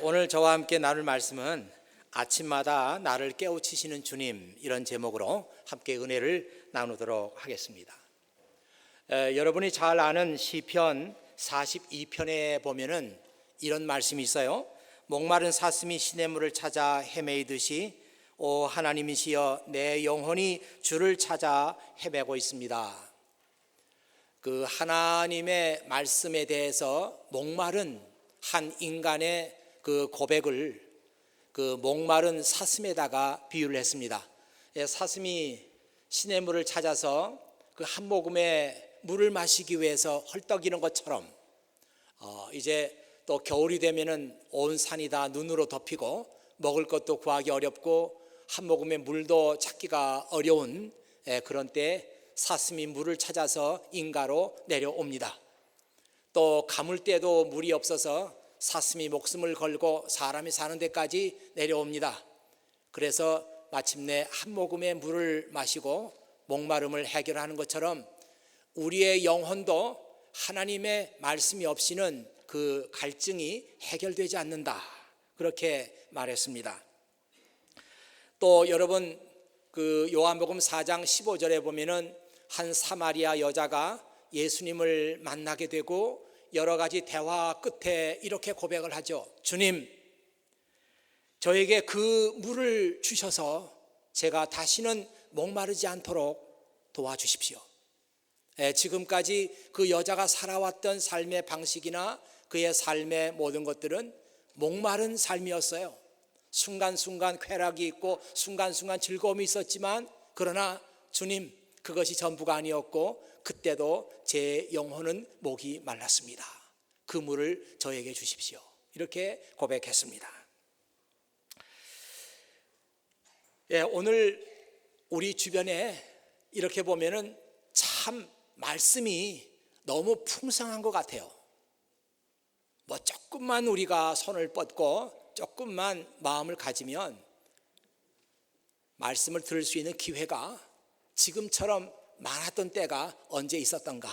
오늘 저와 함께 나눌 말씀은 아침마다 나를 깨우치시는 주님, 이런 제목으로 함께 은혜를 나누도록 하겠습니다. 여러분이 잘 아는 시편 42편에 보면은 이런 말씀이 있어요. 목마른 사슴이 시냇물을 찾아 헤매이듯이 오 하나님이시여 내 영혼이 주를 찾아 헤매고 있습니다. 그 하나님의 말씀에 대해서 목마른 한 인간의 그 고백을 그 목마른 사슴에다가 비유를 했습니다. 사슴이 시냇물을 찾아서 그 한 모금의 물을 마시기 위해서 헐떡이는 것처럼 이제 또 겨울이 되면은 온 산이 다 눈으로 덮이고 먹을 것도 구하기 어렵고 한 모금의 물도 찾기가 어려운 그런 때 사슴이 물을 찾아서 인가로 내려옵니다. 또 가물 때도 물이 없어서 사슴이 목숨을 걸고 사람이 사는 데까지 내려옵니다. 그래서 마침내 한 모금의 물을 마시고 목마름을 해결하는 것처럼 우리의 영혼도 하나님의 말씀이 없이는 그 갈증이 해결되지 않는다, 그렇게 말했습니다. 또 여러분 그 요한복음 4장 15절에 보면은 한 사마리아 여자가 예수님을 만나게 되고 여러 가지 대화 끝에 이렇게 고백을 하죠. 주님, 저에게 그 물을 주셔서 제가 다시는 목마르지 않도록 도와주십시오. 지금까지 그 여자가 살아왔던 삶의 방식이나 그의 삶의 모든 것들은 목마른 삶이었어요. 순간순간 쾌락이 있고 순간순간 즐거움이 있었지만, 그러나 주님, 그것이 전부가 아니었고 그때도 제 영혼은 목이 말랐습니다. 그 물을 저에게 주십시오. 이렇게 고백했습니다. 오늘 우리 주변에 이렇게 보면은 참 말씀이 너무 풍성한 것 같아요. 뭐 조금만 우리가 손을 뻗고 조금만 마음을 가지면 말씀을 들을 수 있는 기회가 지금처럼 많았던 때가 언제 있었던가,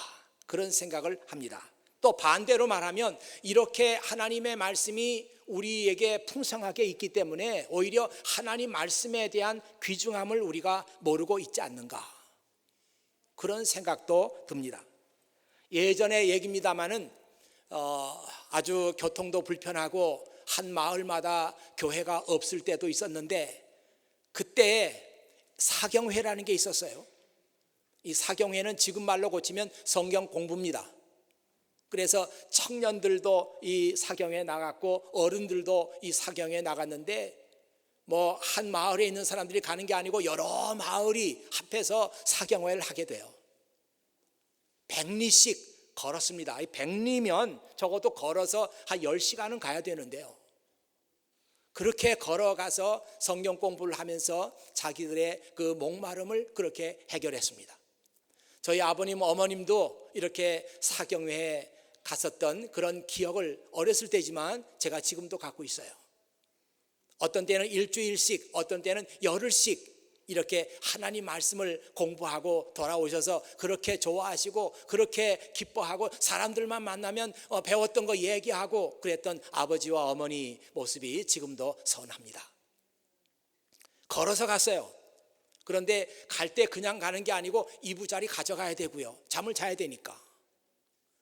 그런 생각을 합니다. 또 반대로 말하면 이렇게 하나님의 말씀이 우리에게 풍성하게 있기 때문에 오히려 하나님 말씀에 대한 귀중함을 우리가 모르고 있지 않는가, 그런 생각도 듭니다. 예전의 얘기입니다마는 아주 교통도 불편하고 한 마을마다 교회가 없을 때도 있었는데, 그때 사경회라는 게 있었어요. 이 사경회는 지금 말로 고치면 성경 공부입니다. 그래서 청년들도 이 사경에 나갔고 어른들도 이 사경에 나갔는데, 뭐 한 마을에 있는 사람들이 가는 게 아니고 여러 마을이 합해서 사경회를 하게 돼요. 100리씩 걸었습니다. 100리면 적어도 걸어서 한 10시간은 가야 되는데요. 그렇게 걸어가서 성경 공부를 하면서 자기들의 그 목마름을 그렇게 해결했습니다. 저희 아버님, 어머님도 이렇게 사경회에 갔었던 그런 기억을 어렸을 때지만 제가 지금도 갖고 있어요. 어떤 때는 일주일씩, 어떤 때는 열흘씩 이렇게 하나님 말씀을 공부하고 돌아오셔서 그렇게 좋아하시고 그렇게 기뻐하고 사람들만 만나면 배웠던 거 얘기하고 그랬던 아버지와 어머니 모습이 지금도 선합니다. 걸어서 갔어요. 그런데 갈 때 그냥 가는 게 아니고 이부자리 가져가야 되고요, 잠을 자야 되니까.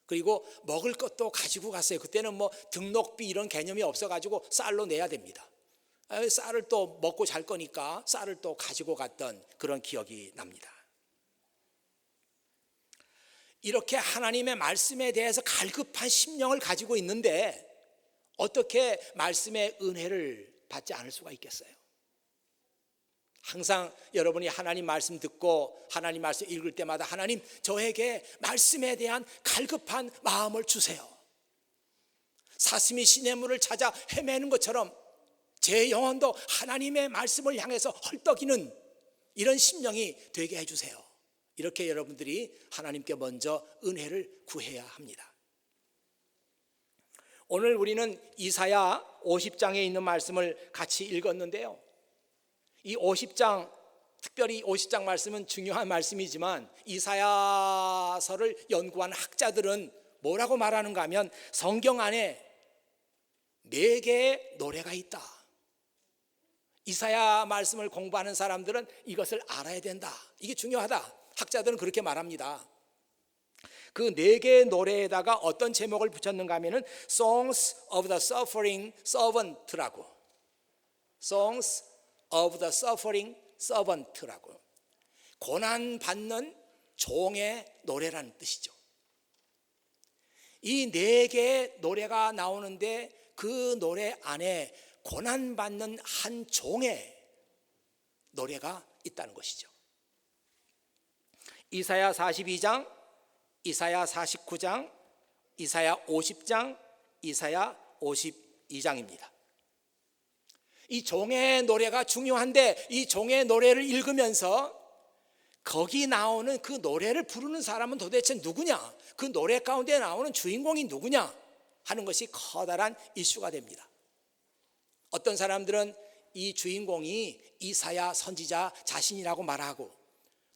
그리고 먹을 것도 가지고 갔어요. 그때는 뭐 등록비 이런 개념이 없어가지고 쌀로 내야 됩니다. 쌀을 또 먹고 잘 거니까 쌀을 또 가지고 갔던 그런 기억이 납니다. 이렇게 하나님의 말씀에 대해서 갈급한 심령을 가지고 있는데 어떻게 말씀의 은혜를 받지 않을 수가 있겠어요? 항상 여러분이 하나님 말씀 듣고 하나님 말씀 읽을 때마다 하나님, 저에게 말씀에 대한 갈급한 마음을 주세요. 사슴이 시냇물을 찾아 헤매는 것처럼 제 영혼도 하나님의 말씀을 향해서 헐떡이는 이런 심령이 되게 해주세요. 이렇게 여러분들이 하나님께 먼저 은혜를 구해야 합니다. 오늘 우리는 이사야 50장에 있는 말씀을 같이 읽었는데요, 이 50장, 특별히 50장 말씀은 중요한 말씀이지만 이사야서를 연구한 학자들은 뭐라고 말하는가 하면 성경 안에 네 개의 노래가 있다. 이사야 말씀을 공부하는 사람들은 이것을 알아야 된다. 이게 중요하다. 학자들은 그렇게 말합니다. 그 네 개의 노래에다가 어떤 제목을 붙였는가 하면은 Songs of the Suffering Servant라고, Songs of the Suffering Servant라고, 고난받는 종의 노래라는 뜻이죠. 이 네 개의 노래가 나오는데 그 노래 안에 고난받는 한 종의 노래가 있다는 것이죠. 이사야 42장, 이사야 49장, 이사야 50장, 이사야 52장입니다. 이 종의 노래가 중요한데 이 종의 노래를 읽으면서 거기 나오는 그 노래를 부르는 사람은 도대체 누구냐, 그 노래 가운데 나오는 주인공이 누구냐 하는 것이 커다란 이슈가 됩니다. 어떤 사람들은 이 주인공이 이사야 선지자 자신이라고 말하고,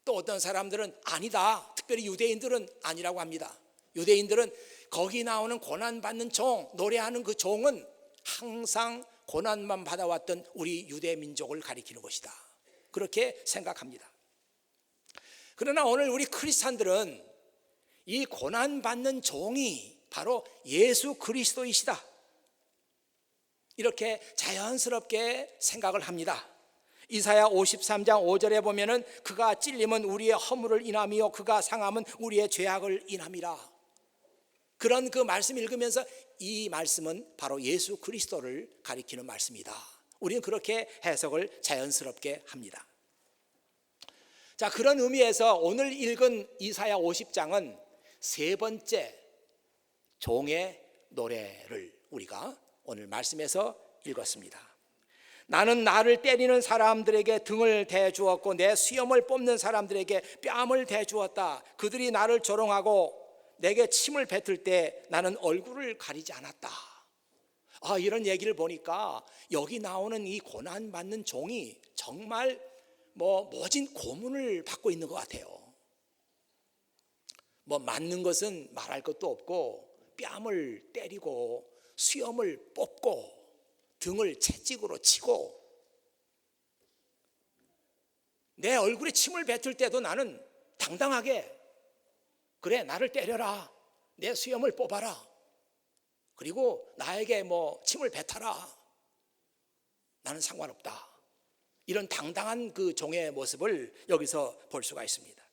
또 어떤 사람들은 아니다, 특별히 유대인들은 아니라고 합니다. 유대인들은 거기 나오는 고난받는 종, 노래하는 그 종은 항상 고난만 받아왔던 우리 유대 민족을 가리키는 것이다, 그렇게 생각합니다. 그러나 오늘 우리 크리스찬들은 이 고난받는 종이 바로 예수 그리스도이시다, 이렇게 자연스럽게 생각을 합니다. 이사야 53장 5절에 보면은 그가 찔림은 우리의 허물을 인함이요 그가 상함은 우리의 죄악을 인함이라. 그런 그 말씀 읽으면서 이 말씀은 바로 예수 그리스도를 가리키는 말씀이다, 우리는 그렇게 해석을 자연스럽게 합니다. 자, 그런 의미에서 오늘 읽은 이사야 50장은 세 번째 종의 노래를 우리가 오늘 말씀에서 읽었습니다. 나는 나를 때리는 사람들에게 등을 대주었고 내 수염을 뽑는 사람들에게 뺨을 대주었다. 그들이 나를 조롱하고 내게 침을 뱉을 때 나는 얼굴을 가리지 않았다. 이런 얘기를 보니까 여기 나오는 이 고난받는 종이 정말 모진 고문을 받고 있는 것 같아요. 맞는 것은 말할 것도 없고 뺨을 때리고 수염을 뽑고 등을 채찍으로 치고 내 얼굴에 침을 뱉을 때도 나는 당당하게 그래, 나를 때려라, 내 수염을 뽑아라, 그리고 나에게 침을 뱉어라, 나는 상관없다, 이런 당당한 그 종의 모습을 여기서 볼 수가 있습니다.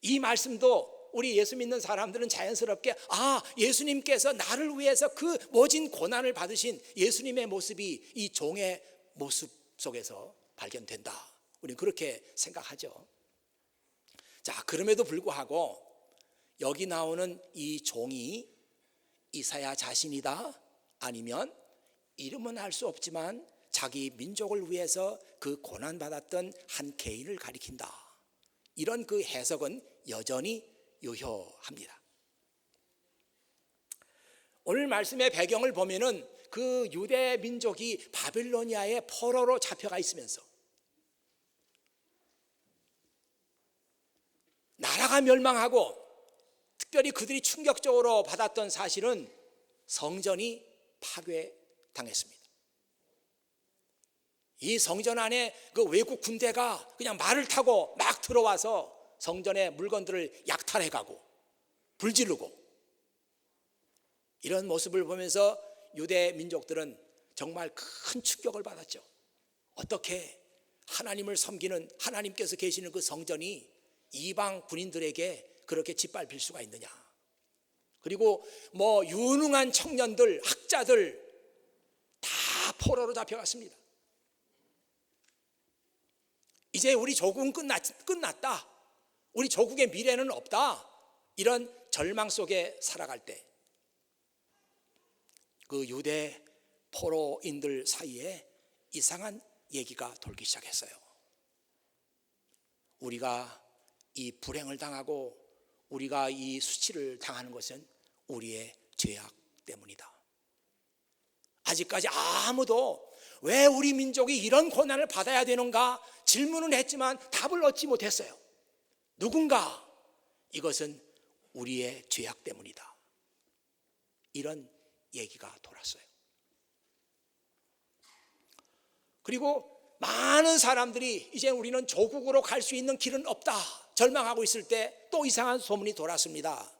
이 말씀도 우리 예수 믿는 사람들은 자연스럽게 예수님께서 나를 위해서 그 모진 고난을 받으신 예수님의 모습이 이 종의 모습 속에서 발견된다, 우리는 그렇게 생각하죠. 자, 그럼에도 불구하고 여기 나오는 이 종이 이사야 자신이다, 아니면 이름은 알 수 없지만 자기 민족을 위해서 그 고난받았던 한 개인을 가리킨다, 이런 그 해석은 여전히 유효합니다. 오늘 말씀의 배경을 보면은 그 유대 민족이 바빌로니아의 포로로 잡혀가 있으면서 나라가 멸망하고 특별히 그들이 충격적으로 받았던 사실은 성전이 파괴당했습니다. 이 성전 안에 그 외국 군대가 그냥 말을 타고 막 들어와서 성전의 물건들을 약탈해가고 불지르고, 이런 모습을 보면서 유대 민족들은 정말 큰 충격을 받았죠. 어떻게 하나님을 섬기는, 하나님께서 계시는 그 성전이 이방 군인들에게 그렇게 짓밟힐 수가 있느냐. 그리고 유능한 청년들, 학자들 다 포로로 잡혀갔습니다. 이제 우리 조국은 끝났다, 우리 조국의 미래는 없다, 이런 절망 속에 살아갈 때 그 유대 포로인들 사이에 이상한 얘기가 돌기 시작했어요. 우리가 이 불행을 당하고 우리가 이 수치를 당하는 것은 우리의 죄악 때문이다. 아직까지 아무도 왜 우리 민족이 이런 고난을 받아야 되는가 질문은 했지만 답을 얻지 못했어요. 누군가 이것은 우리의 죄악 때문이다, 이런 얘기가 돌았어요. 그리고 많은 사람들이 이제 우리는 조국으로 갈 수 있는 길은 없다 절망하고 있을 때 또 이상한 소문이 돌았습니다.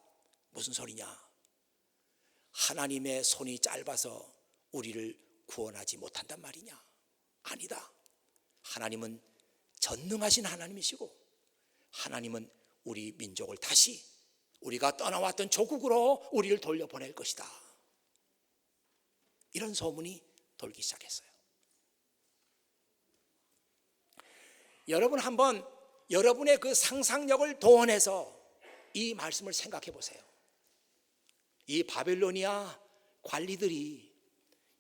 무슨 소리냐? 하나님의 손이 짧아서 우리를 구원하지 못한단 말이냐? 아니다. 하나님은 전능하신 하나님이시고 하나님은 우리 민족을 다시 우리가 떠나왔던 조국으로 우리를 돌려보낼 것이다. 이런 소문이 돌기 시작했어요. 여러분 한번 여러분의 그 상상력을 동원해서 이 말씀을 생각해 보세요. 이 바벨로니아 관리들이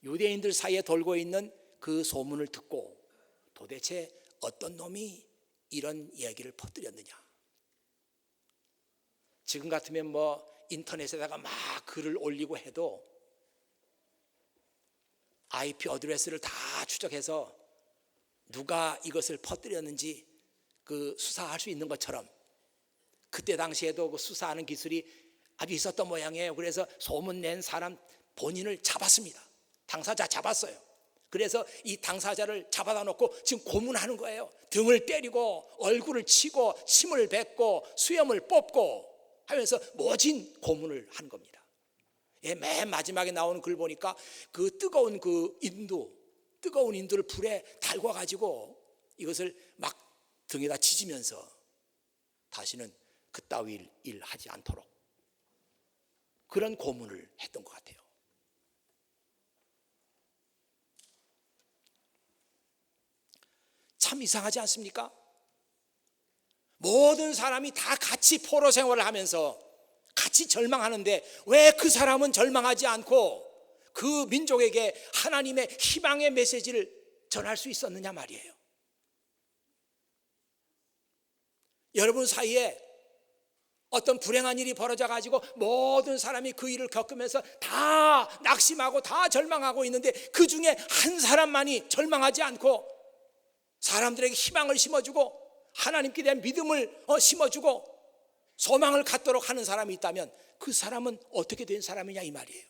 유대인들 사이에 돌고 있는 그 소문을 듣고 도대체 어떤 놈이 이런 얘기를 퍼뜨렸느냐? 지금 같으면 뭐 인터넷에다가 막 글을 올리고 해도 IP 어드레스를 다 추적해서 누가 이것을 퍼뜨렸는지 그 수사할 수 있는 것처럼 그때 당시에도 그 수사하는 기술이 아주 있었던 모양이에요. 그래서 소문 낸 사람 본인을 잡았습니다. 당사자 잡았어요. 그래서 이 당사자를 잡아다 놓고 지금 고문하는 거예요. 등을 때리고 얼굴을 치고 침을 뱉고 수염을 뽑고 하면서 모진 고문을 한 겁니다. 예, 맨 마지막에 나오는 글 보니까 그 뜨거운 인두를 불에 달궈 가지고 이것을 막 등에다 지지면서 다시는 그따위 일 하지 않도록 그런 고문을 했던 것 같아요. 참 이상하지 않습니까? 모든 사람이 다 같이 포로 생활을 하면서 같이 절망하는데 왜 그 사람은 절망하지 않고 그 민족에게 하나님의 희망의 메시지를 전할 수 있었느냐 말이에요. 여러분 사이에 어떤 불행한 일이 벌어져 가지고 모든 사람이 그 일을 겪으면서 다 낙심하고 다 절망하고 있는데 그 중에 한 사람만이 절망하지 않고 사람들에게 희망을 심어주고 하나님께 대한 믿음을 심어주고 소망을 갖도록 하는 사람이 있다면 그 사람은 어떻게 된 사람이냐 이 말이에요.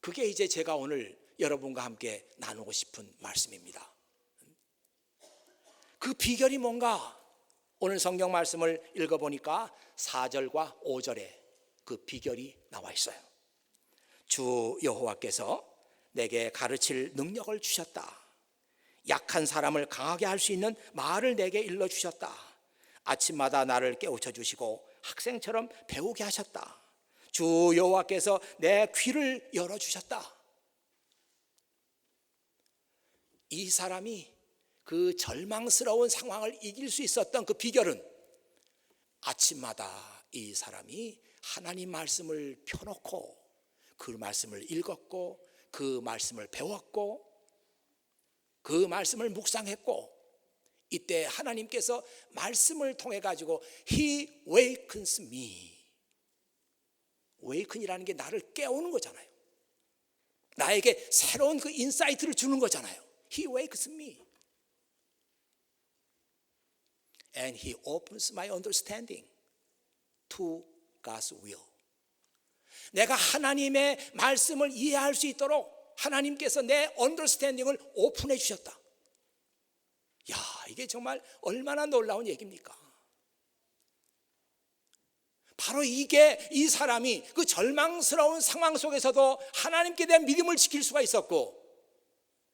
그게 이제 제가 오늘 여러분과 함께 나누고 싶은 말씀입니다. 그 비결이 뭔가? 오늘 성경 말씀을 읽어보니까 4절과 5절에 그 비결이 나와 있어요. 주 여호와께서 내게 가르칠 능력을 주셨다. 약한 사람을 강하게 할 수 있는 말을 내게 일러주셨다. 아침마다 나를 깨우쳐 주시고 학생처럼 배우게 하셨다. 주 여호와께서 내 귀를 열어주셨다. 이 사람이 그 절망스러운 상황을 이길 수 있었던 그 비결은 아침마다 이 사람이 하나님 말씀을 펴놓고 그 말씀을 읽었고 그 말씀을 배웠고 그 말씀을 묵상했고 이때 하나님께서 말씀을 통해 가지고 He wakens me. waken이라는 게 나를 깨우는 거잖아요. 나에게 새로운 그 인사이트를 주는 거잖아요. He wakes me. And He opens my understanding to God's will. 내가 하나님의 말씀을 이해할 수 있도록 하나님께서 내 언더스탠딩을 오픈해 주셨다. 야, 이게 정말 얼마나 놀라운 얘기입니까? 바로 이게 이 사람이 그 절망스러운 상황 속에서도 하나님께 대한 믿음을 지킬 수가 있었고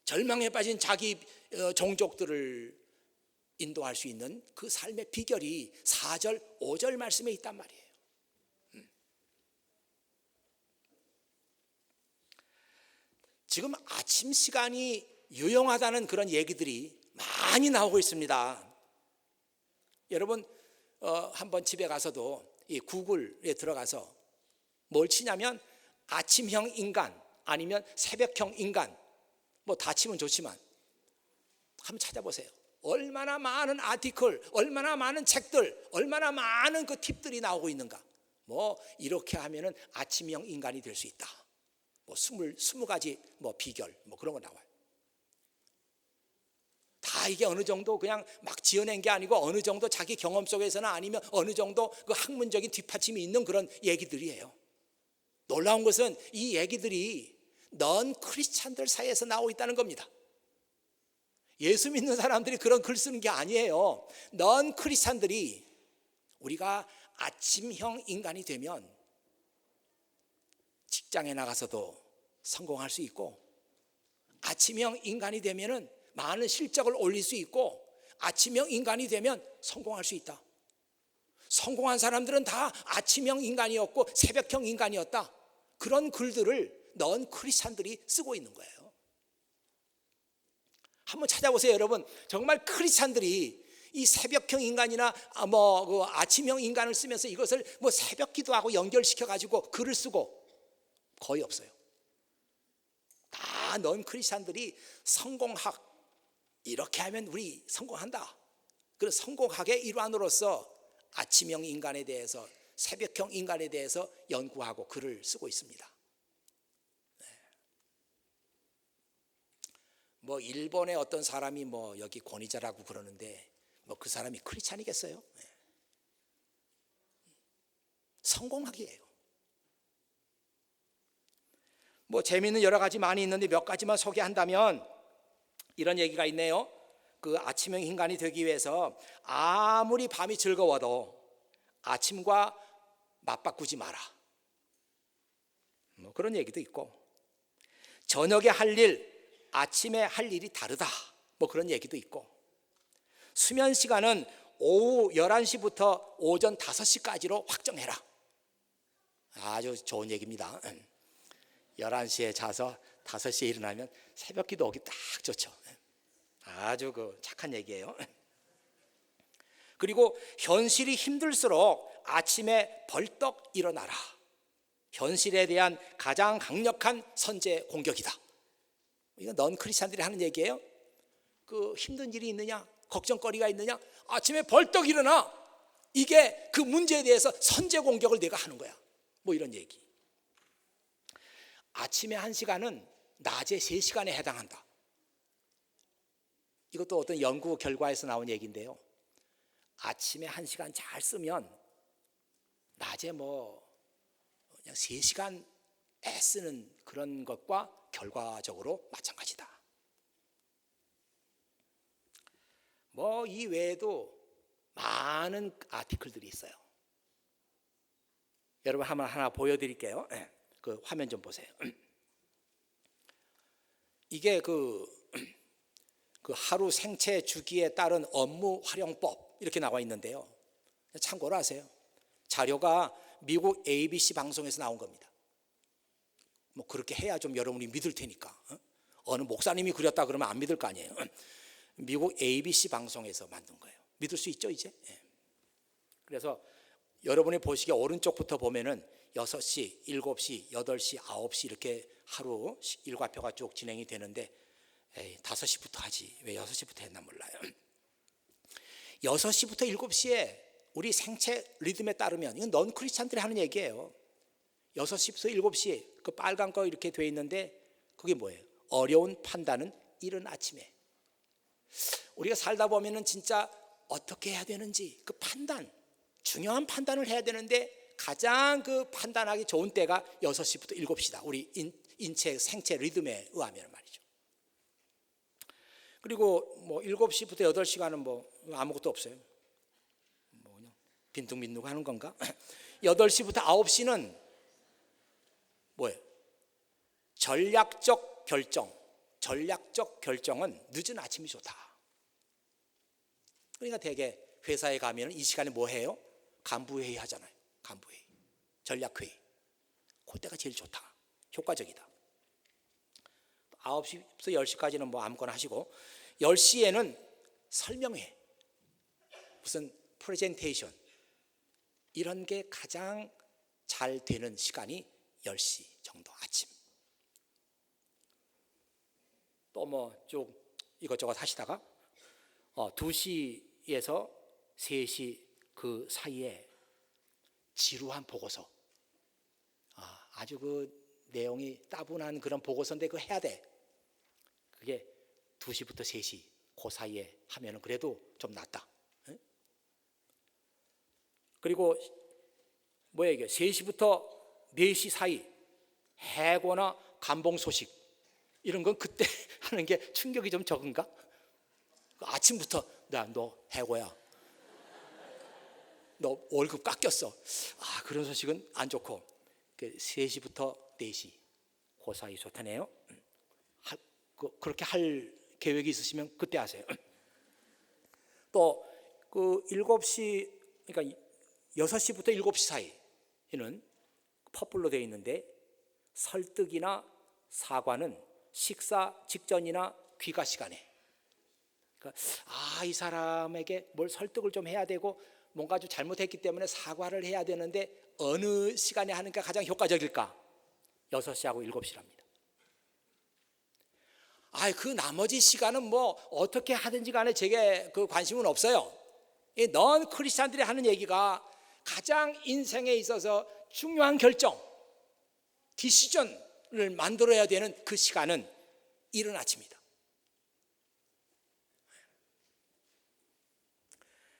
절망에 빠진 자기 종족들을 인도할 수 있는 그 삶의 비결이 4절, 5절 말씀에 있단 말이에요. 지금 아침 시간이 유용하다는 그런 얘기들이 많이 나오고 있습니다. 여러분 한번 집에 가서도 이 구글에 들어가서 뭘 치냐면 아침형 인간 아니면 새벽형 인간 뭐 다 치면 좋지만 한번 찾아보세요. 얼마나 많은 아티클, 얼마나 많은 책들, 얼마나 많은 그 팁들이 나오고 있는가. 뭐 이렇게 하면은 아침형 인간이 될 수 있다. 뭐 20가지 뭐 비결 뭐 그런 거 나와요. 다 이게 어느 정도 그냥 막 지어낸 게 아니고 어느 정도 자기 경험 속에서는 아니면 어느 정도 그 학문적인 뒷받침이 있는 그런 얘기들이에요. 놀라운 것은 이 얘기들이 넌 크리스찬들 사이에서 나오고 있다는 겁니다. 예수 믿는 사람들이 그런 글 쓰는 게 아니에요. 넌 크리스찬들이 우리가 아침형 인간이 되면 직장에 나가서도 성공할 수 있고, 아침형 인간이 되면은 많은 실적을 올릴 수 있고, 아침형 인간이 되면 성공할 수 있다. 성공한 사람들은 다 아침형 인간이었고 새벽형 인간이었다. 그런 글들을 넌 크리스찬들이 쓰고 있는 거예요. 한번 찾아보세요, 여러분. 정말 크리스찬들이 이 새벽형 인간이나 그 아침형 인간을 쓰면서 이것을 새벽 기도하고 연결시켜 가지고 글을 쓰고 거의 없어요. 다 넌 크리스찬들이 성공학, 이렇게 하면 우리 성공한다. 그 성공학의 일환으로서 아침형 인간에 대해서, 새벽형 인간에 대해서 연구하고 글을 쓰고 있습니다. 일본의 어떤 사람이 여기 권위자라고 그러는데 그 사람이 크리스찬이겠어요? 성공학이에요. 재미있는 여러 가지 많이 있는데 몇 가지만 소개한다면 이런 얘기가 있네요. 그 아침형 인간이 되기 위해서 아무리 밤이 즐거워도 아침과 맞바꾸지 마라. 그런 얘기도 있고, 저녁에 할 일, 아침에 할 일이 다르다. 그런 얘기도 있고, 수면 시간은 오후 11시부터 오전 5시까지로 확정해라. 아주 좋은 얘기입니다. 11시에 자서 5시에 일어나면 새벽 기도 오기 딱 좋죠. 아주 착한 얘기예요. 그리고 현실이 힘들수록 아침에 벌떡 일어나라. 현실에 대한 가장 강력한 선제 공격이다. 이건 넌 크리스찬들이 하는 얘기예요. 힘든 일이 있느냐, 걱정거리가 있느냐, 아침에 벌떡 일어나. 이게 그 문제에 대해서 선제 공격을 내가 하는 거야. 이런 얘기. 아침에 1시간은 낮에 3시간에 해당한다. 이것도 어떤 연구 결과에서 나온 얘기인데요. 아침에 1시간 잘 쓰면 낮에 그냥 3시간 애쓰는 그런 것과 결과적으로 마찬가지다. 이 외에도 많은 아티클들이 있어요. 여러분 하나 보여드릴게요. 그 화면 좀 보세요. 이게 그 하루 생체 주기에 따른 업무 활용법 이렇게 나와 있는데요. 참고로 하세요. 자료가 미국 ABC 방송에서 나온 겁니다. 그렇게 해야 좀 여러분이 믿을 테니까. 어느 목사님이 그렸다 그러면 안 믿을 거 아니에요. 미국 ABC 방송에서 만든 거예요. 믿을 수 있죠, 이제? 그래서 여러분이 보시기에 오른쪽부터 보면은 6시, 7시, 8시, 9시 이렇게 하루 일과표가 쭉 진행이 되는데 5시부터 하지. 왜 6시부터 했나 몰라요. 6시부터 7시에 우리 생체 리듬에 따르면, 이건 넌 크리스찬들이 하는 얘기예요. 6시부터 7시에 그 빨간 거 이렇게 돼 있는데 그게 뭐예요? 어려운 판단은 이른 아침에. 우리가 살다 보면은 진짜 어떻게 해야 되는지 그 판단, 중요한 판단을 해야 되는데 가장 그 판단하기 좋은 때가 6시부터 7시다. 우리 인체 생체 리듬에 의하면 말이죠. 그리고 7시부터 8시간은 아무것도 없어요. 그냥 빈둥빈둥 하는 건가? 8시부터 9시는 뭐예요? 전략적 결정은 늦은 아침이 좋다. 그러니까 대개 회사에 가면 이 시간에 뭐 해요? 간부회의 하잖아요. 간부회의, 전략회의. 그때가 제일 좋다. 효과적이다. 9시부터 10시까지는 아무거나 하시고 10시에는 설명회, 무슨 프레젠테이션 이런 게 가장 잘 되는 시간이 10시 정도 아침. 또 쭉 이것저것 하시다가 2시에서 3시 그 사이에 지루한 보고서, 아주 그 내용이 따분한 그런 보고서인데 그거 해야 돼. 그게 2시부터 3시 그 사이에 하면은 그래도 좀 낫다. 그리고 뭐야 이게 3시부터 4시 사이 해고나 감봉 소식 이런 건 그때 하는 게 충격이 좀 적은가? 아침부터 너 해고야, 너 월급 깎였어. 그런 소식은 안 좋고 3시부터 4시 그 사이 좋다네요. 그렇게 할 계획이 있으시면 그때 하세요. 또 그 7시 그러니까 6시부터 7시 사이에는 퍼플로 되어 있는데 설득이나 사과는 식사 직전이나 귀가 시간에, 그러니까 이 사람에게 뭘 설득을 좀 해야 되고 뭔가 좀 잘못했기 때문에 사과를 해야 되는데 어느 시간에 하는 게 가장 효과적일까? 6시하고 7시랍니다. 그 나머지 시간은 뭐 어떻게 하든지 간에 제게 그 관심은 없어요. 이 넌 크리스찬들이 하는 얘기가 가장 인생에 있어서 중요한 결정, 디시전을 만들어야 되는 그 시간은 이른 아침이다.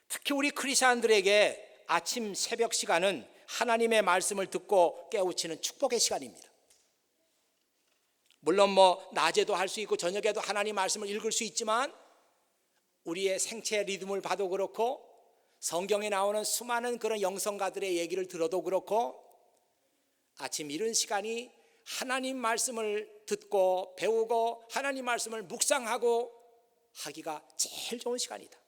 특히 우리 크리스찬들에게 아침 새벽 시간은 하나님의 말씀을 듣고 깨우치는 축복의 시간입니다. 물론 뭐 낮에도 할 수 있고 저녁에도 하나님 말씀을 읽을 수 있지만 우리의 생체 리듬을 봐도 그렇고 성경에 나오는 수많은 그런 영성가들의 얘기를 들어도 그렇고 아침 이른 시간이 하나님 말씀을 듣고 배우고 하나님 말씀을 묵상하고 하기가 제일 좋은 시간이다.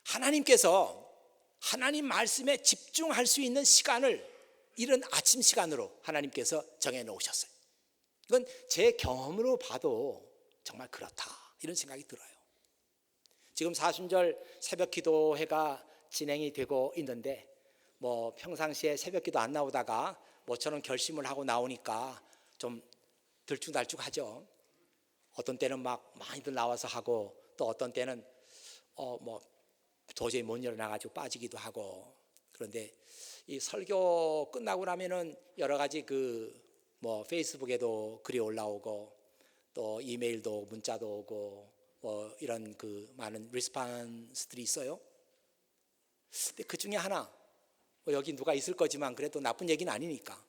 하나님께서 하나님 말씀에 집중할 수 있는 시간을 이른 아침 시간으로 하나님께서 정해 놓으셨어요. 이건 제 경험으로 봐도 정말 그렇다 이런 생각이 들어요. 지금 사순절 새벽 기도회가 진행이 되고 있는데 뭐 평상시에 새벽 기도 안 나오다가 모처럼 결심을 하고 나오니까 좀 들쭉날쭉하죠. 어떤 때는 막 많이들 나와서 하고 또 어떤 때는 뭐 도저히 못 일어나가지고 빠지기도 하고. 그런데 이 설교 끝나고 나면은 여러 가지 뭐 페이스북에도 글이 올라오고 또 이메일도 문자도 오고 뭐 이런 많은 리스폰스들이 있어요. 근데 그 중에 하나 뭐 여기 누가 있을 거지만 그래도 나쁜 얘기는 아니니까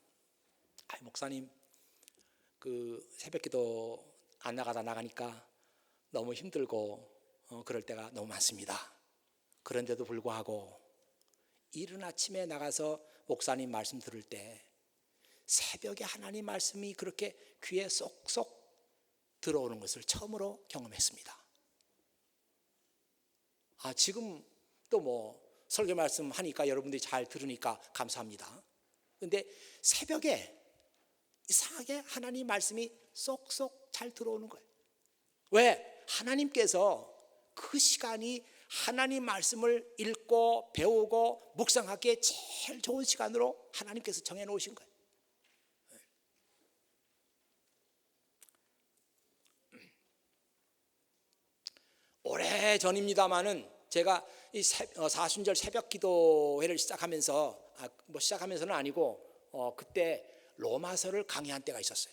목사님 새벽기도 안 나가니까 너무 힘들고 그럴 때가 너무 많습니다. 그런데도 불구하고 이른 아침에 나가서 목사님 말씀 들을 때 새벽에 하나님 말씀이 그렇게 귀에 쏙쏙 들어오는 것을 처음으로 경험했습니다. 지금 또 뭐 설교 말씀 하니까 여러분들이 잘 들으니까 감사합니다. 그런데 새벽에 이상하게 하나님 말씀이 쏙쏙 잘 들어오는 거예요. 왜? 하나님께서 그 시간이 하나님 말씀을 읽고 배우고 묵상하기에 제일 좋은 시간으로 하나님께서 정해놓으신 거예요. 오래 전입니다마는 제가 이 사순절 새벽 기도회를 시작하면서 시작하면서는 아니고 그때 로마서를 강의한 때가 있었어요.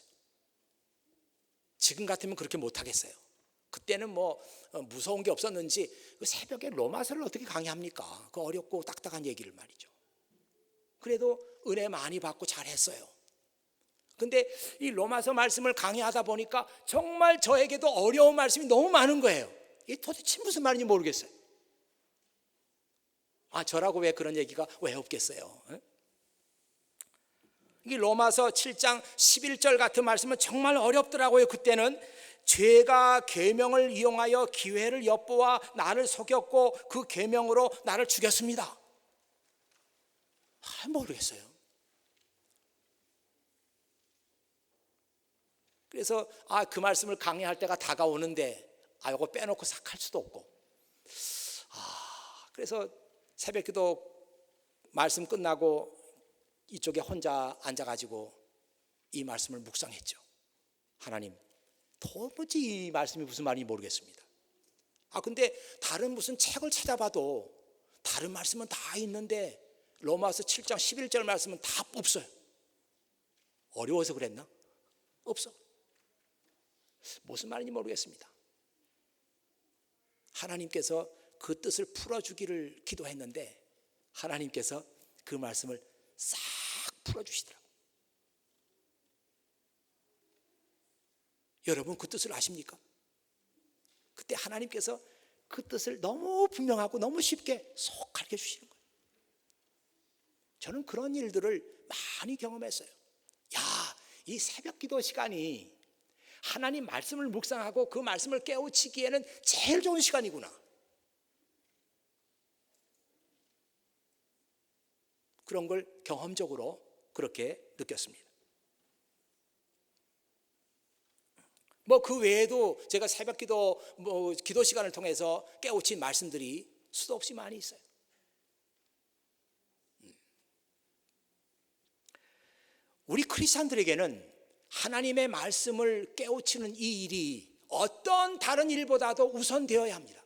지금 같으면 그렇게 못하겠어요. 그때는 뭐 무서운 게 없었는지 새벽에 로마서를 어떻게 강의합니까? 그 어렵고 딱딱한 얘기를 말이죠. 그래도 은혜 많이 받고 잘했어요. 근데 이 로마서 말씀을 강의하다 보니까 정말 저에게도 어려운 말씀이 너무 많은 거예요. 이게 도대체 무슨 말인지 모르겠어요. 저라고 왜 그런 얘기가 왜 없겠어요? 이 로마서 7장 11절 같은 말씀은 정말 어렵더라고요. 그때는 죄가 계명을 이용하여 기회를 엿보아 나를 속였고 그 계명으로 나를 죽였습니다. 모르겠어요. 그래서 그 말씀을 강의할 때가 다가오는데 이거 빼놓고 싹 할 수도 없고 그래서 새벽기도 말씀 끝나고 이쪽에 혼자 앉아가지고 이 말씀을 묵상했죠. 하나님, 도무지 이 말씀이 무슨 말인지 모르겠습니다. 근데 다른 무슨 책을 찾아봐도 다른 말씀은 다 있는데 로마서 7장 11절 말씀은 다 없어요. 어려워서 그랬나? 없어. 무슨 말인지 모르겠습니다. 하나님께서 그 뜻을 풀어주기를 기도했는데 하나님께서 그 말씀을 싹 풀어주시더라고요. 여러분 그 뜻을 아십니까? 그때 하나님께서 그 뜻을 너무 분명하고 너무 쉽게 쏙 가르쳐 주시는 거예요. 저는 그런 일들을 많이 경험했어요. 야, 이 새벽 기도 시간이 하나님 말씀을 묵상하고 그 말씀을 깨우치기에는 제일 좋은 시간이구나. 그런 걸 경험적으로 그렇게 느꼈습니다. 뭐 그 외에도 제가 새벽 기도 기도 시간을 통해서 깨우친 말씀들이 수도 없이 많이 있어요. 우리 크리스찬들에게는 하나님의 말씀을 깨우치는 이 일이 어떤 다른 일보다도 우선되어야 합니다.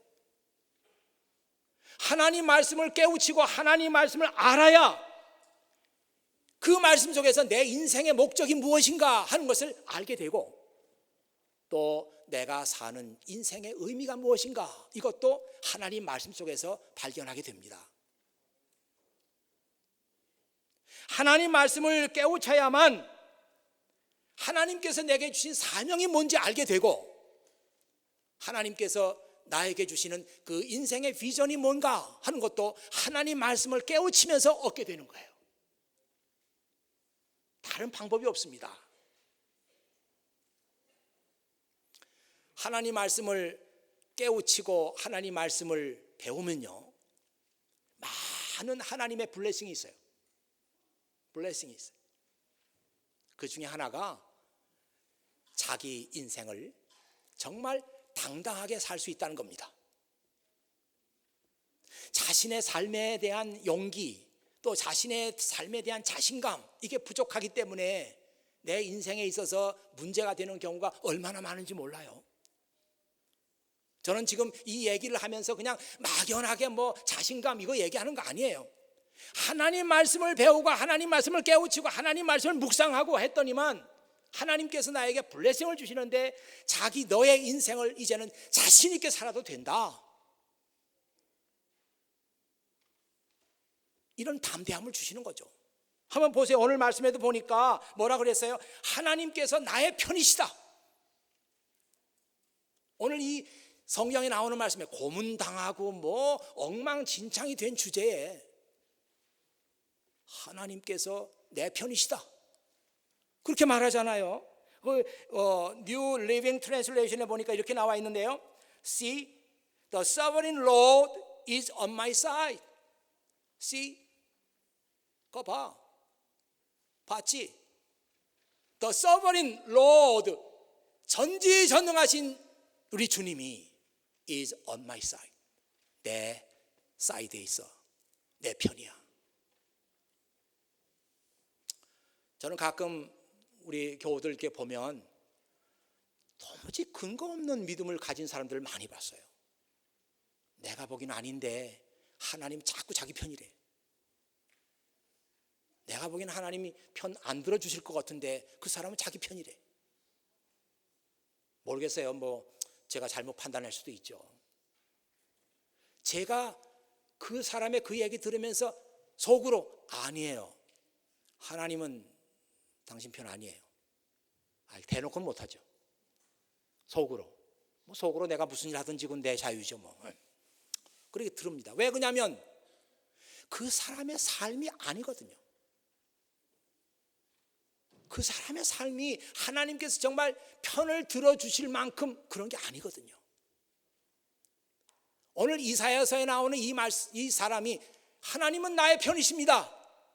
하나님 말씀을 깨우치고 하나님 말씀을 알아야 그 말씀 속에서 내 인생의 목적이 무엇인가 하는 것을 알게 되고 또 내가 사는 인생의 의미가 무엇인가 이것도 하나님 말씀 속에서 발견하게 됩니다. 하나님 말씀을 깨우쳐야만 하나님께서 내게 주신 사명이 뭔지 알게 되고 하나님께서 나에게 주시는 그 인생의 비전이 뭔가 하는 것도 하나님 말씀을 깨우치면서 얻게 되는 거예요. 다른 방법이 없습니다. 하나님 말씀을 깨우치고 하나님 말씀을 배우면요 많은 하나님의 블레싱이 있어요. 블레싱이 있어요. 그 중에 하나가 자기 인생을 정말 당당하게 살 수 있다는 겁니다. 자신의 삶에 대한 용기 또 자신의 삶에 대한 자신감 이게 부족하기 때문에 내 인생에 있어서 문제가 되는 경우가 얼마나 많은지 몰라요. 저는 지금 이 얘기를 하면서 그냥 막연하게 뭐 자신감 이거 얘기하는 거 아니에요. 하나님 말씀을 배우고 하나님 말씀을 깨우치고 하나님 말씀을 묵상하고 했더니만 하나님께서 나에게 블레싱을 주시는데 자기 너의 인생을 이제는 자신 있게 살아도 된다. 이런 담대함을 주시는 거죠. 한번 보세요. 오늘 말씀에도 보니까 뭐라 그랬어요? 하나님께서 나의 편이시다. 오늘 이 성경에 나오는 말씀에 고문당하고 뭐 엉망진창이 된 주제에 하나님께서 내 편이시다 그렇게 말하잖아요. New Living Translation에 보니까 이렇게 나와 있는데요. See, the sovereign Lord is on my side. See, 그거 봐. 봤지? The sovereign Lord, 전지전능하신 우리 주님이 is on my side. 내 사이드에 있어. 내 편이야. 저는 가끔 우리 교우들 이렇게 보면 도무지 근거 없는 믿음을 가진 사람들을 많이 봤어요. 내가 보기는 아닌데 하나님 자꾸 자기 편이래. 내가 보기엔 하나님이 편 안 들어주실 것 같은데 그 사람은 자기 편이래. 모르겠어요. 뭐 제가 잘못 판단할 수도 있죠. 제가 그 사람의 그 얘기 들으면서 속으로 아니에요. 하나님은 당신 편 아니에요. 대놓고는 못하죠. 속으로. 뭐 속으로 내가 무슨 일 하든지 그건 내 자유죠. 뭐. 그렇게 들읍니다. 왜 그러냐면 그 사람의 삶이 아니거든요. 그 사람의 삶이 하나님께서 정말 편을 들어주실 만큼 그런 게 아니거든요. 오늘 이사야서에 나오는 이 사람이 하나님은 나의 편이십니다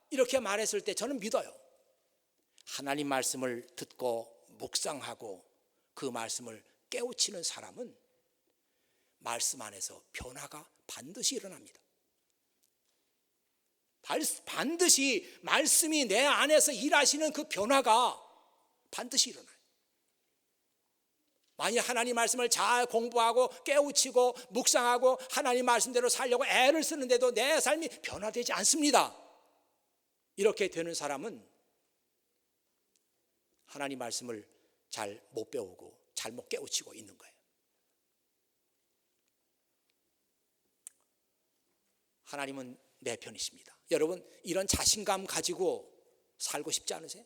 이렇게 말했을 때 저는 믿어요. 하나님 말씀을 듣고 묵상하고 그 말씀을 깨우치는 사람은 말씀 안에서 변화가 반드시 일어납니다. 반드시 말씀이 내 안에서 일하시는 그 변화가 반드시 일어나요. 만약 하나님 말씀을 잘 공부하고 깨우치고 묵상하고 하나님 말씀대로 살려고 애를 쓰는데도 내 삶이 변화되지 않습니다. 이렇게 되는 사람은 하나님 말씀을 잘 못 배우고 잘못 깨우치고 있는 거예요. 하나님은 내 편이십니다. 여러분, 이런 자신감 가지고 살고 싶지 않으세요?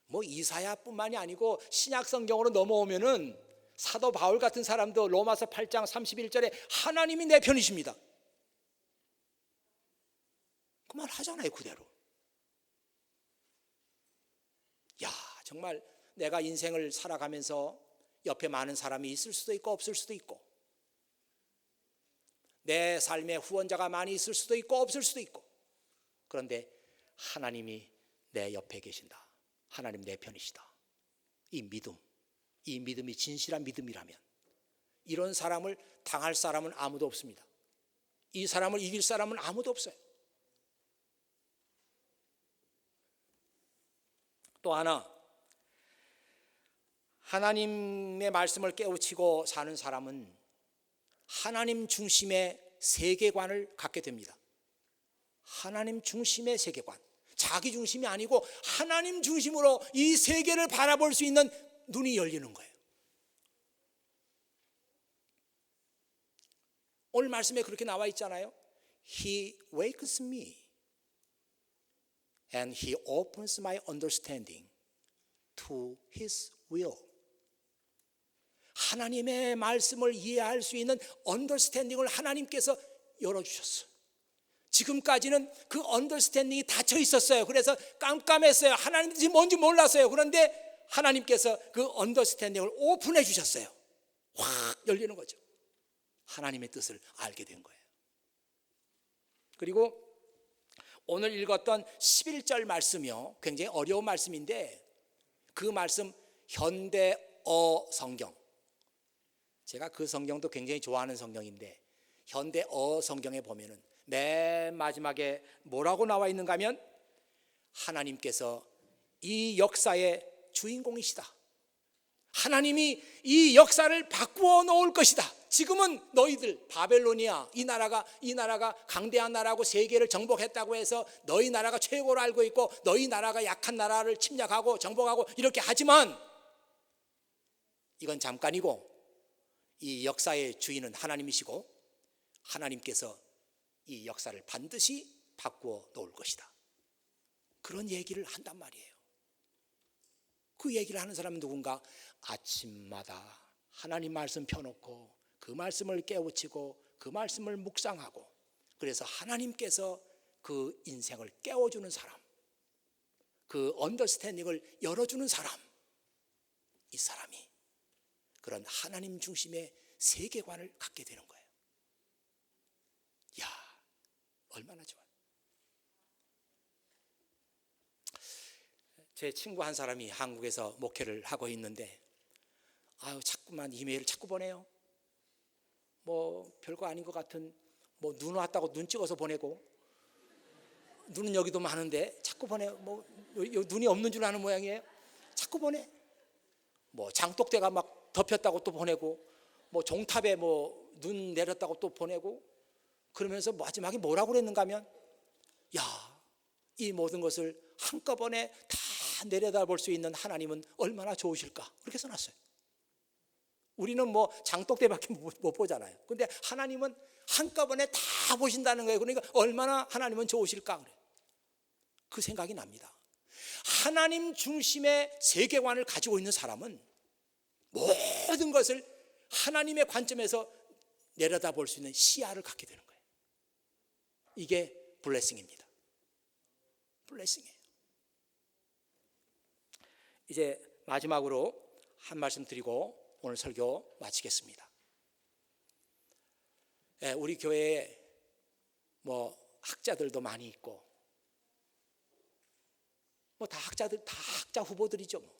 뭐 이사야뿐만이 아니고 신약 성경으로 넘어오면은 사도 바울 같은 사람도 로마서 8장 31절에 하나님이 내 편이십니다. 그 말 하잖아요, 그대로. 야, 정말 내가 인생을 살아가면서 옆에 많은 사람이 있을 수도 있고 없을 수도 있고, 내 삶에 후원자가 많이 있을 수도 있고 없을 수도 있고, 그런데 하나님이 내 옆에 계신다. 하나님 내 편이시다. 이 믿음이 진실한 믿음이라면 이런 사람을 당할 사람은 아무도 없습니다. 이 사람을 이길 사람은 아무도 없어요. 또 하나, 하나님의 말씀을 깨우치고 사는 사람은 하나님 중심의 세계관을 갖게 됩니다. 하나님 중심의 세계관, 자기 중심이 아니고 하나님 중심으로 이 세계를 바라볼 수 있는 눈이 열리는 거예요. 오늘 말씀에 그렇게 나와 있잖아요. He wakes me and He opens my understanding to His will. 하나님의 말씀을 이해할 수 있는 언더스탠딩을 하나님께서 열어주셨어요. 지금까지는 그 언더스탠딩이 닫혀 있었어요. 그래서 깜깜했어요. 하나님이 뭔지 몰랐어요. 그런데 하나님께서 그 언더스탠딩을 오픈해 주셨어요. 확 열리는 거죠. 하나님의 뜻을 알게 된 거예요. 그리고 오늘 읽었던 11절 말씀이요, 굉장히 어려운 말씀인데 그 말씀 현대어 성경, 제가 그 성경도 굉장히 좋아하는 성경인데 현대어 성경에 보면은 맨 마지막에 뭐라고 나와 있는가 하면 하나님께서 이 역사의 주인공이시다. 하나님이 이 역사를 바꾸어 놓을 것이다. 지금은 너희들 바벨로니아 이 나라가 강대한 나라고 세계를 정복했다고 해서 너희 나라가 최고로 알고 있고 너희 나라가 약한 나라를 침략하고 정복하고 이렇게 하지만 이건 잠깐이고 이 역사의 주인은 하나님이시고 하나님께서 이 역사를 반드시 바꾸어 놓을 것이다. 그런 얘기를 한단 말이에요. 그 얘기를 하는 사람은 누군가? 아침마다 하나님 말씀 펴놓고 그 말씀을 깨우치고 그 말씀을 묵상하고 그래서 하나님께서 그 인생을 깨워주는 사람, 그 언더스탠딩을 열어주는 사람, 이 사람이 그런 하나님 중심의 세계관을 갖게 되는 거예요. 야, 얼마나 좋아요. 제 친구 한 사람이 한국에서 목회를 하고 있는데 자꾸만 이메일을 자꾸 보내요. 뭐 별거 아닌 것 같은 뭐 눈 왔다고 눈 찍어서 보내고 눈은 여기도 많은데 자꾸 보내요. 뭐 눈이 없는 줄 아는 모양이에요. 자꾸 보내. 뭐 장독대가 막 덮였다고 또 보내고 뭐 종탑에 뭐 눈 내렸다고 또 보내고 그러면서 마지막에 뭐라고 그랬는가 하면 야, 이 모든 것을 한꺼번에 다 내려다볼 수 있는 하나님은 얼마나 좋으실까 그렇게 써놨어요. 우리는 뭐 장독대밖에 못 보잖아요. 근데 하나님은 한꺼번에 다 보신다는 거예요. 그러니까 얼마나 하나님은 좋으실까 그래요. 그 생각이 납니다. 하나님 중심의 세계관을 가지고 있는 사람은 모든 것을 하나님의 관점에서 내려다볼 수 있는 시야를 갖게 되는 거예요. 이게 블레싱입니다. 블레싱이에요. 이제 마지막으로 한 말씀 드리고 오늘 설교 마치겠습니다. 우리 교회에 뭐 학자들도 많이 있고 뭐 다 학자들, 다 학자 후보들이죠. 뭐.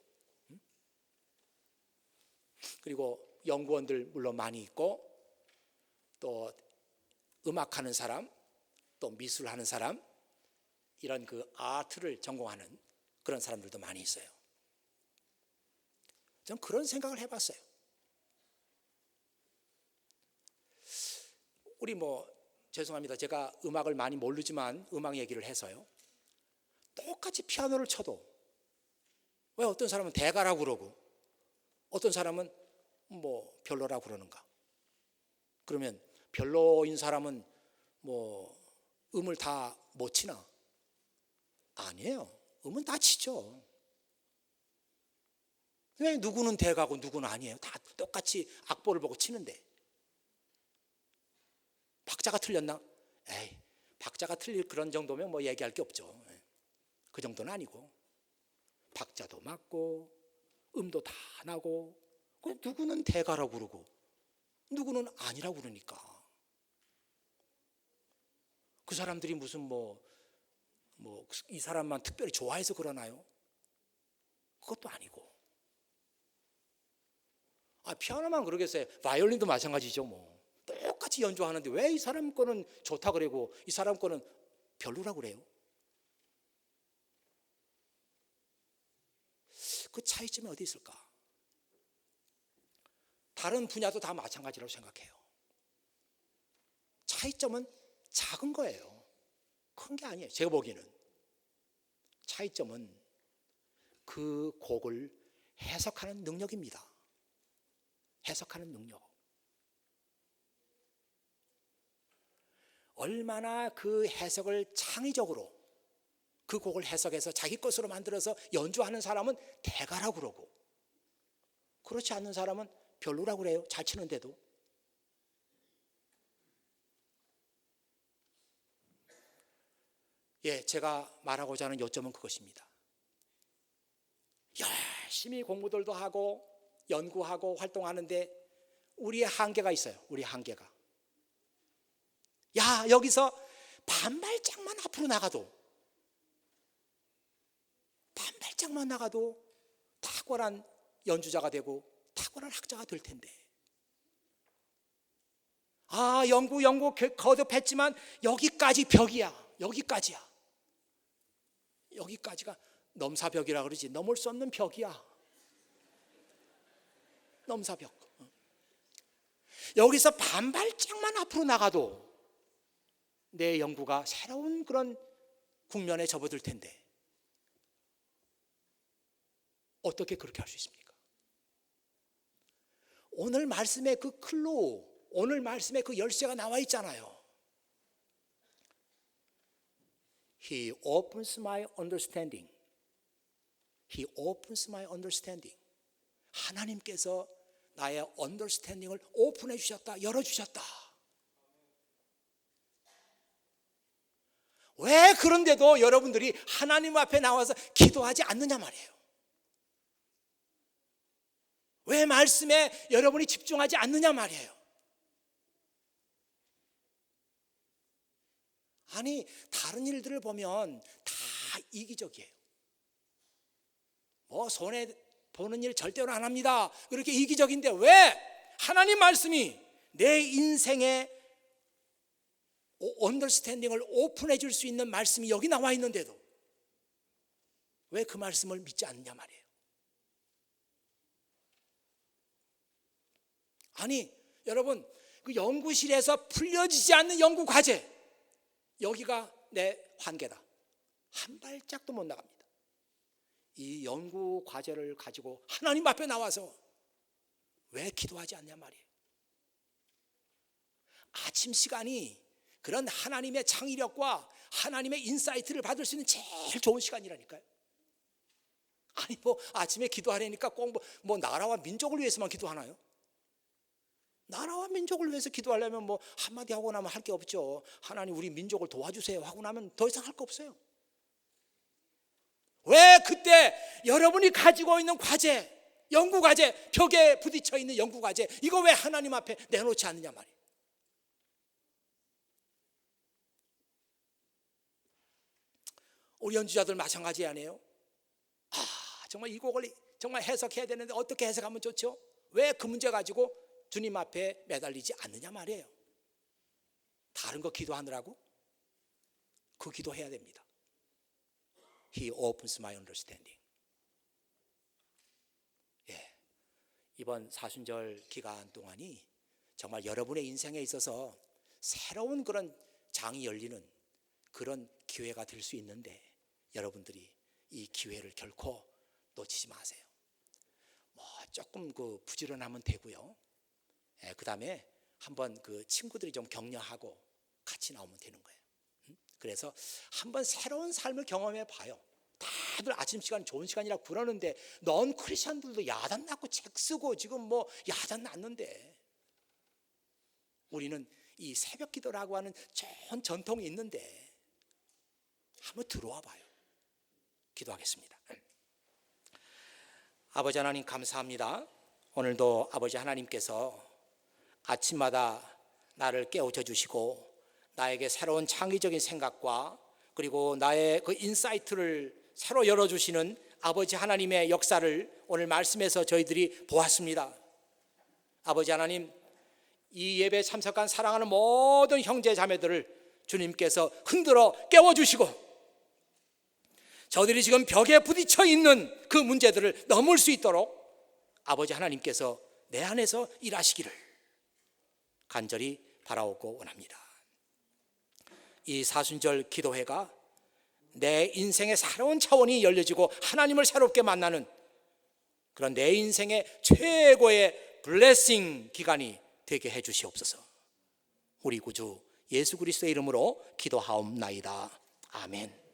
그리고 연구원들 물론 많이 있고 또 음악하는 사람, 또 미술하는 사람, 이런 그 아트를 전공하는 그런 사람들도 많이 있어요. 저는 그런 생각을 해봤어요. 우리 죄송합니다. 제가 음악을 많이 모르지만 음악 얘기를 해서요. 똑같이 피아노를 쳐도 왜 어떤 사람은 대가라고 그러고 어떤 사람은 뭐 별로라고 그러는가? 그러면 별로인 사람은 뭐 음을 다 못 치나? 아니에요. 음은 다 치죠. 왜 누구는 대가고 누구는 아니에요? 다 똑같이 악보를 보고 치는데 박자가 틀렸나? 에이, 박자가 틀릴 그런 정도면 뭐 얘기할 게 없죠. 그 정도는 아니고 박자도 맞고 음도 다 나고 누구는 대가라고 그러고 누구는 아니라고 그러니까 그 사람들이 무슨 뭐 이 사람만 특별히 좋아해서 그러나요? 그것도 아니고 피아노만 그러겠어요. 바이올린도 마찬가지죠. 뭐 똑같이 연주하는데 왜 이 사람 거는 좋다 그러고 이 사람 거는 별로라고 그래요? 그 차이점이 어디 있을까? 다른 분야도 다 마찬가지라고 생각해요. 차이점은 작은 거예요. 큰 게 아니에요. 제가 보기에는 차이점은 그 곡을 해석하는 능력입니다. 해석하는 능력. 얼마나 그 해석을 창의적으로 그 곡을 해석해서 자기 것으로 만들어서 연주하는 사람은 대가라고 그러고 그렇지 않는 사람은 별로라고 그래요. 잘 치는데도. 제가 말하고자 하는 요점은 그것입니다. 열심히 공부들도 하고 연구하고 활동하는데 우리의 한계가 있어요. 우리의 한계가. 여기서 반발짝만 앞으로 나가도 탁월한 연주자가 되고 탁월한 학자가 될 텐데 연구 거듭했지만 여기까지 벽이야. 여기까지가 넘사벽이라 그러지 넘을 수 없는 벽이야. 넘사벽. 여기서 반발짝만 앞으로 나가도 내 연구가 새로운 그런 국면에 접어들 텐데 어떻게 그렇게 할 수 있습니까? 오늘 말씀의 그 클로우, 오늘 말씀의 그 열쇠가 나와 있잖아요. He opens my understanding. He opens my understanding. 하나님께서 나의 understanding을 오픈해 주셨다, 열어 주셨다. 왜 그런데도 여러분들이 하나님 앞에 나와서 기도하지 않느냐 말이에요. 왜 말씀에 여러분이 집중하지 않느냐 말이에요. 다른 일들을 보면 다 이기적이에요. 손해 보는 일 절대로 안 합니다. 그렇게 이기적인데 왜 하나님 말씀이 내 인생의 언더스탠딩을 오픈해 줄 수 있는 말씀이 여기 나와 있는데도 왜 그 말씀을 믿지 않느냐 말이에요. 여러분, 그 연구실에서 풀려지지 않는 연구 과제, 여기가 내 한계다. 한 발짝도 못 나갑니다. 이 연구 과제를 가지고 하나님 앞에 나와서 왜 기도하지 않냐 말이에요. 아침 시간이 그런 하나님의 창의력과 하나님의 인사이트를 받을 수 있는 제일 좋은 시간이라니까요. 아침에 기도하려니까 꼭 나라와 민족을 위해서만 기도하나요? 나라와 민족을 위해서 기도하려면 한마디 하고 나면 할 게 없죠. 하나님 우리 민족을 도와주세요 하고 나면 더 이상 할 거 없어요. 왜 그때 여러분이 가지고 있는 과제, 연구 과제, 벽에 부딪혀 있는 연구 과제, 이거 왜 하나님 앞에 내놓지 않느냐 말이에요. 우리 연주자들 마찬가지 아니에요? 정말 이 곡을 정말 해석해야 되는데 어떻게 해석하면 좋죠? 왜 그 문제 가지고 주님 앞에 매달리지 않느냐 말이에요. 다른 거 기도하느라고? 그 기도해야 됩니다. He opens my understanding. 이번 사순절 기간 동안이 정말 여러분의 인생에 있어서 새로운 그런 장이 열리는 그런 기회가 될 수 있는데 여러분들이 이 기회를 결코 놓치지 마세요. 뭐 조금 그 부지런하면 되고요. 그 다음에 한번 그 친구들이 좀 격려하고 같이 나오면 되는 거예요. 그래서 한번 새로운 삶을 경험해 봐요. 다들 아침 시간 좋은 시간이라 그러는데 넌 크리스천들도 야단 낳고 책 쓰고 지금 뭐 야단 낳는데 우리는 이 새벽 기도라고 하는 좋은 전통이 있는데 한번 들어와 봐요. 기도하겠습니다. 아버지 하나님 감사합니다. 오늘도 아버지 하나님께서 아침마다 나를 깨우쳐 주시고 나에게 새로운 창의적인 생각과 그리고 나의 그 인사이트를 새로 열어주시는 아버지 하나님의 역사를 오늘 말씀에서 저희들이 보았습니다. 아버지 하나님, 이 예배에 참석한 사랑하는 모든 형제 자매들을 주님께서 흔들어 깨워주시고 저들이 지금 벽에 부딪혀 있는 그 문제들을 넘을 수 있도록 아버지 하나님께서 내 안에서 일하시기를 간절히 바라오고 원합니다. 이 사순절 기도회가 내 인생의 새로운 차원이 열려지고 하나님을 새롭게 만나는 그런 내 인생의 최고의 블레싱 기간이 되게 해 주시옵소서. 우리 구주 예수 그리스도의 이름으로 기도하옵나이다. 아멘.